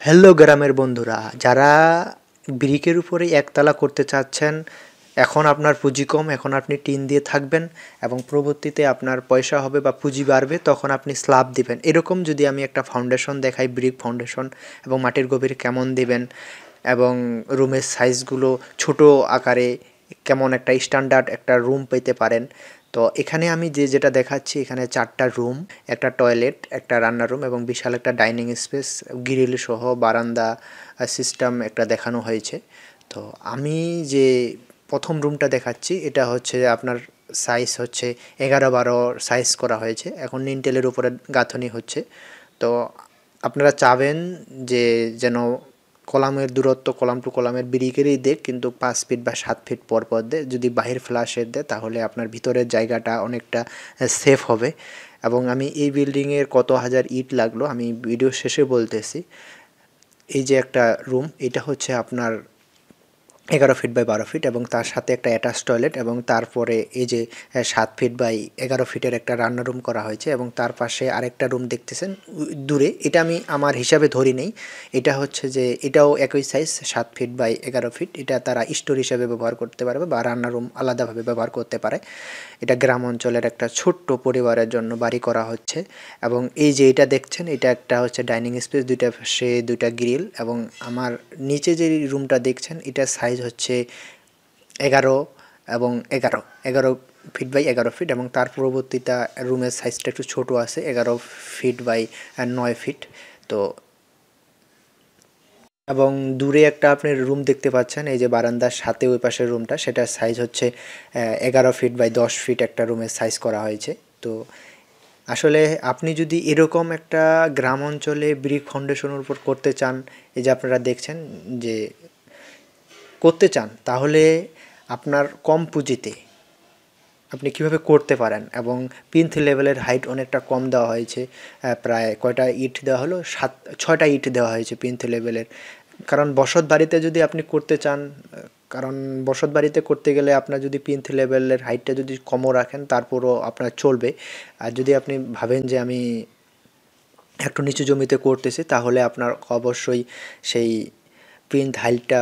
Hello গ্রামের বন্ধুরা, যারা ব্রিকের উপরে একতলা করতে চাচ্ছেন, এখন আপনার পুঁজি কম, এখন আপনি টিন দিয়ে থাকবেন এবং পরবর্তীতে আপনার পয়সা হবে বা পুঁজি বাড়বে, তখন আপনি স্ল্যাব দিবেন। এরকম যদি আমি একটা ফাউন্ডেশন দেখাই, ব্রিক ফাউন্ডেশন এবং মাটির গভীর কেমন দিবেন এবং রুমের সাইজগুলো ছোট আকারে কেমন একটা স্ট্যান্ডার্ড একটা রুম পেতে পারেন। তো এখানে আমি যেটা দেখাচ্ছি, এখানে 4টা রুম, একটা টয়লেট, একটা রান্নার রুম এবং বিশাল একটা ডাইনিং স্পেস, গ্রিল সহ বারান্দা সিস্টেম একটা দেখানো হয়েছে। তো আমি যে প্রথম রুমটা দেখাচ্ছি, এটা হচ্ছে আপনার সাইজ হচ্ছে 11-12 সাইজ করা হয়েছে। এখন নিনটেলের উপরে গাঁথনি হচ্ছে। তো আপনারা চাবেন যে যেন কলামের দূরত্ব কলাম টু কলামের ব্রিকেরই দেয়, কিন্তু 5 ফিট বা 7 ফিট পর পর দেয়। যদি বাহির ফ্ল্যাশের দেয় তাহলে আপনার ভিতরের জায়গাটা অনেকটা সেফ হবে। এবং আমি এই বিল্ডিংয়ের কত হাজার ইট লাগলো আমি ভিডিও শেষে বলতেছি। এই যে একটা রুম, এটা হচ্ছে আপনার 11 ফিট বাই 12 ফিট এবং তার সাথে একটা অ্যাটাচ টয়লেট এবং তারপরে এই যে 7 ফিট বাই 11 ফিটের একটা রান্না রুম করা হয়েছে এবং তার পাশে আরেকটা রুম দেখতেছেন দূরে। এটা আমি আমার হিসাবে ধরি নেই, এটা হচ্ছে যে এটাও একই সাইজ 7 ফিট বাই 11 ফিট। এটা তারা স্টোর হিসাবে ব্যবহার করতে পারবে বা রান্না রুম আলাদাভাবে ব্যবহার করতে পারে। এটা গ্রাম অঞ্চলের একটা ছোট্ট পরিবারের জন্য বাড়ি করা হচ্ছে। এবং এই যে এটা দেখছেন, এটা একটা হচ্ছে ডাইনিং স্পেস, দুইটা পাশে দুইটা গ্রিল। এবং আমার নিচে যে রুমটা দেখছেন, এটার সাইজ হচ্ছে 11 এবং 11 ফিট বাই 11 ফিট এবং তার পরবর্তীটা রুমের সাইজটা একটু ছোট আছে, 11 ফিট বাই 9 ফিট। তো এবং দূরে একটা আপনি রুম দেখতে পাচ্ছেন, এই যে বারান্দার সাথে ওই পাশের রুমটা, সেটার সাইজ হচ্ছে 11 ফিট বাই 10 ফিট একটা রুমের সাইজ করা হয়েছে। তো আসলে আপনি যদি এরকম একটা গ্রাম অঞ্চলে ব্রিক ফাউন্ডেশনের উপর করতে চান, এই যে আপনারা দেখছেন যে করতে চান, তাহলে আপনার কম পুঁজিতে আপনি কিভাবে করতে পারেন। এবং পিন্থ লেভেলের হাইট অনেকটা কম দেওয়া হয়েছে, প্রায় কয়টা ইট দেওয়া হলো, 6টা ইট দেওয়া হয়েছে পিন্থ লেভেলের। কারণ বসত বাড়িতে যদি আপনি করতে চান, কারণ বসত বাড়িতে করতে গেলে আপনার যদি পিন্থ লেভেলের হাইটটা যদি কমও রাখেন তারপরও আপনার চলবে। আর যদি আপনি ভাবেন যে আমি একটু নিচু জমিতে করতেছি, তাহলে আপনার অবশ্যই সেই প্লিন্থ হাইটটা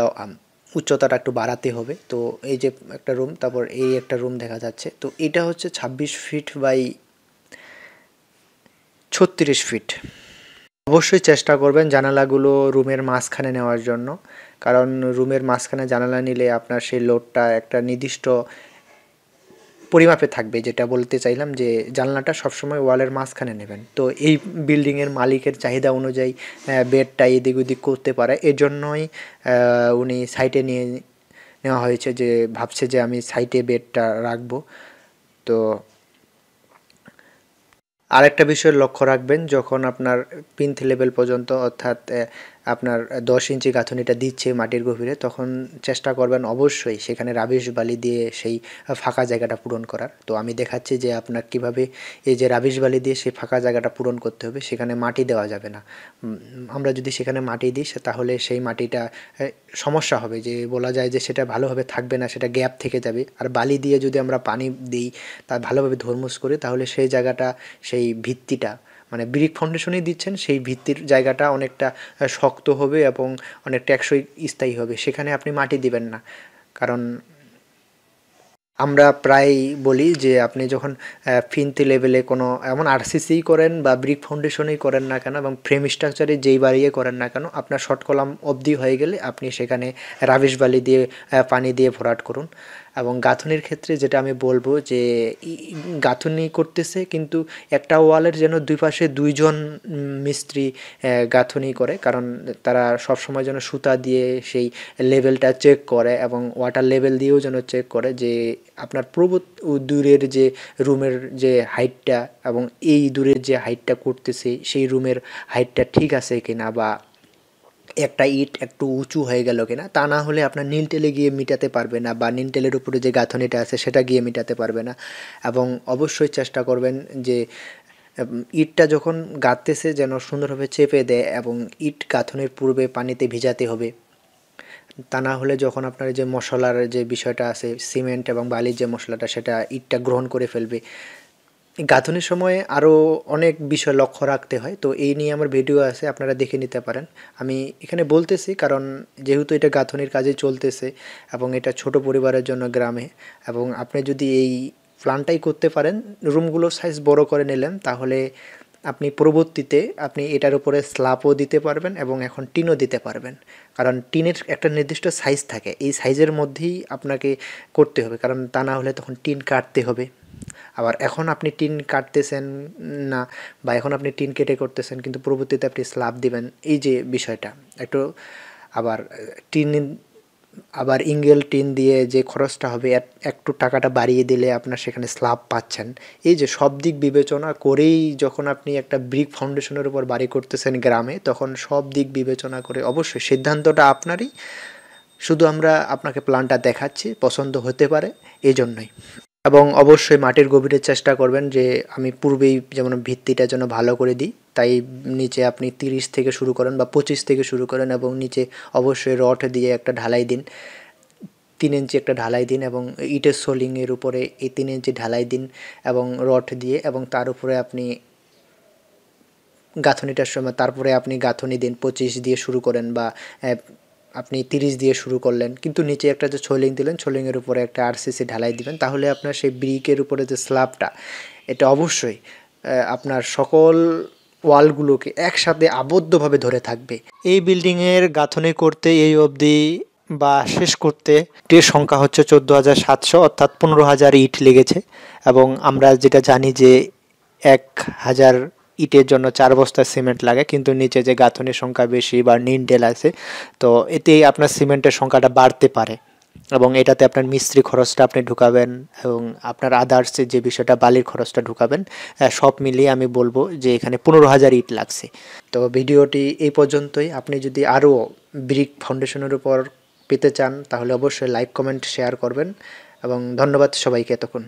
উচ্চতাটা একটু বাড়াতে হবে। তো এই যে একটা রুম, তারপর এই একটা রুম দেখা যাচ্ছে। তো এটা হচ্ছে 26 ফিট বাই 36 ফিট। অবশ্যই চেষ্টা করবেন জানালাগুলো রুমের মাঝখানে নেওয়ার জন্য, কারণ রুমের মাঝখানে জানালা নিলে আপনার সেই লোডটা একটা নির্দিষ্ট পরিমাপে থাকবে। যেটা বলতে চাইলাম যে জানলাটা সবসময় ওয়ালের মাঝখানে নেবেন। তো এই বিল্ডিংয়ের মালিকের চাহিদা অনুযায়ী বেডটা এদিক ওদিক করতে পারে, এজন্যই উনি সাইটে নেওয়া হয়েছে, যে ভাবছে যে আমি সাইটে বেডটা রাখবো। তো আরেকটা বিষয় লক্ষ্য রাখবেন, যখন আপনার পিন্থ লেভেল পর্যন্ত অর্থাৎ আপনার 10 ইঞ্চি গাঁথনিটা দিচ্ছে মাটির গভীরে, তখন চেষ্টা করবেন অবশ্যই সেখানে রাবিশ বালি দিয়ে সেই ফাঁকা জায়গাটা পূরণ করার। তো আমি দেখাচ্ছি যে আপনার কিভাবে এই যে রাবিশ বালি দিয়ে সেই ফাঁকা জায়গাটা পূরণ করতে হবে। সেখানে মাটি দেওয়া যাবে না। আমরা যদি সেখানে মাটি দিই তাহলে সেই মাটিটা সমস্যা হবে, যে বলা যায় যে সেটা ভালোভাবে থাকবে না, সেটা গ্যাপ থেকে যাবে। আর বালি দিয়ে যদি আমরা পানি দিই, তা ভালোভাবে ধর্মুস করে, তাহলে সেই জায়গাটা সেই ভিত্তিটা মানে ব্রিক ফাউন্ডেশনই দিচ্ছেন, সেই ভিত্তির জায়গাটা অনেকটা শক্ত হবে এবং অনেক টেকসই স্থায়ী হবে। সেখানে আপনি মাটি দিবেন না। কারণ আমরা প্রায়ই বলি যে আপনি যখন ফিনতি লেভেলে কোনো এমন আরসিসিই করেন বা ব্রিক ফাউন্ডেশনই করেন না কেন এবং ফ্রেম স্ট্রাকচারে যেই বাড়িয়ে করেন না কেন, আপনার শর্ট কলাম অবধি হয়ে গেলে আপনি সেখানে রাবিশ বালি দিয়ে পানি দিয়ে ভরাট করুন। এবং গাঁথনির ক্ষেত্রে যেটা আমি বলবো যে গাঁথনি করতেছে, কিন্তু একটা ওয়ালের যেন দুই পাশে দুইজন মিস্ত্রি গাঁথনি করে, কারণ তারা সবসময় যেন সুতা দিয়ে সেই লেভেলটা চেক করে এবং ওয়াটার লেভেল দিয়েও যেন চেক করে যে আপনার দূরের যে রুমের যে হাইটটা এবং এই দূরের যে হাইটটা করতেছে সেই রুমের হাইটটা ঠিক আছে কিনা, বা একটা ইট একটু উঁচু হয়ে গেল কিনা। তা না হলে আপনার নিলটেলে গিয়ে মিটাতে পারবে না, বা নিলটেলের উপরে যে গাঁথনিটা আছে সেটা গিয়ে মিটাতে পারবে না। এবং অবশ্যই চেষ্টা করবেন যে ইটটা যখন গাঁথতেছে যেন সুন্দরভাবে চেপে দেয় এবং ইট গাঁথনির পূর্বে পানিতে ভিজাতে হবে। তা না হলে যখন আপনার যে মশলার যে বিষয়টা আছে, সিমেন্ট এবং বালির যে মশলাটা, সেটা ইটটা গ্রহণ করে ফেলবে। গাঁথনির সময় আরও অনেক বিষয় লক্ষ্য রাখতে হয়, তো এই নিয়ে আমার ভিডিও আছে, আপনারা দেখে নিতে পারেন। আমি এখানে বলতেছি কারণ যেহেতু এটা গাঁথনির কাজে চলতেছে এবং এটা ছোট পরিবারের জন্য গ্রামে, এবং আপনি যদি এই প্ল্যানটাই করতে পারেন, রুমগুলোর সাইজ বড় করে নিলেন, তাহলে আপনি পরবর্তীতে আপনি এটার উপরে স্ল্যাবও দিতে পারবেন এবং এখন টিনও দিতে পারবেন। কারণ টিনের একটা নির্দিষ্ট সাইজ থাকে, এই সাইজের মধ্যেই আপনাকে করতে হবে, কারণ তা না হলে তখন টিন কাটতে হবে। আবার এখন আপনি টিন কাটতেছেন না, বা এখন আপনি টিন কেটে করতেছেন কিন্তু পরবর্তীতে আপনি স্ল্যাব দিবেন, এই যে বিষয়টা একটু, আবার টিন, আবার ইঙ্গেল টিন দিয়ে যে খরচটা হবে একটু টাকাটা বাড়িয়ে দিলে আপনার সেখানে স্ল্যাব পাচ্ছেন। এই যে সব দিক বিবেচনা করেই যখন আপনি একটা ব্রিক ফাউন্ডেশনের উপর বাড়ি করতেছেন গ্রামে, তখন সব দিক বিবেচনা করে অবশ্যই সিদ্ধান্তটা আপনারই, শুধু আমরা আপনাকে প্ল্যানটা দেখাচ্ছি, পছন্দ হতে পারে এই জন্যই। এবং অবশ্যই মাটির গভীরের চেষ্টা করবেন, যে আমি পূর্বেই যেমন ভিত্তিটা যেন ভালো করে দিই, তাই নিচে আপনি 30 থেকে শুরু করেন বা 25 থেকে শুরু করেন, এবং নিচে অবশ্যই রড দিয়ে একটা ঢালাই দিন, 3 ইঞ্চি একটা ঢালাই দিন, এবং ইটের সোলিংয়ের উপরে এই 3 ইঞ্চি ঢালাই দিন এবং রড দিয়ে, এবং তার উপরে আপনি গাঁথনিটার সময় তারপরে আপনি গাঁথনি দিন, 25 দিয়ে শুরু করেন বা আপনি 30 দিয়ে শুরু করলেন, কিন্তু নিচে একটা যে ছোলিং দিলেন, ছোলিংয়ের উপরে একটা আরসিসি ঢালাই দিবেন, তাহলে আপনার সেই ব্রিকের উপরে যে স্ল্যাবটা, এটা অবশ্যই আপনার সকল ওয়ালগুলোকে একসাথে আবদ্ধভাবে ধরে থাকবে। এই বিল্ডিংয়ের গাঁথনি করতে এই অবধি বা শেষ করতে ইটের সংখ্যা হচ্ছে 14,700, অর্থাৎ 15,000 ইট লেগেছে। এবং আমরা যেটা জানি যে 1,000 ইটের জন্য 4 বস্তা সিমেন্ট লাগে, কিন্তু নিচে যে গাঁথনির সংখ্যা বেশি বা নিনটেল আছে, তো এতেই আপনার সিমেন্টের সংখ্যাটা বাড়তে পারে, এবং এটাতে আপনার মিস্ত্রি খরচটা আপনি ঢুকাবেন, এবং আপনার আদার্স যে বিষয়টা বালির খরচটা ঢুকাবেন, সব মিলিয়ে আমি বলবো যে এখানে 15,000 ইট লাগছে। তো ভিডিওটি এই পর্যন্তই। আপনি যদি আরও ব্রিক ফাউন্ডেশনের উপর পেতে চান, তাহলে অবশ্যই লাইক, কমেন্ট, শেয়ার করবেন, এবং ধন্যবাদ সবাইকে এতক্ষণ।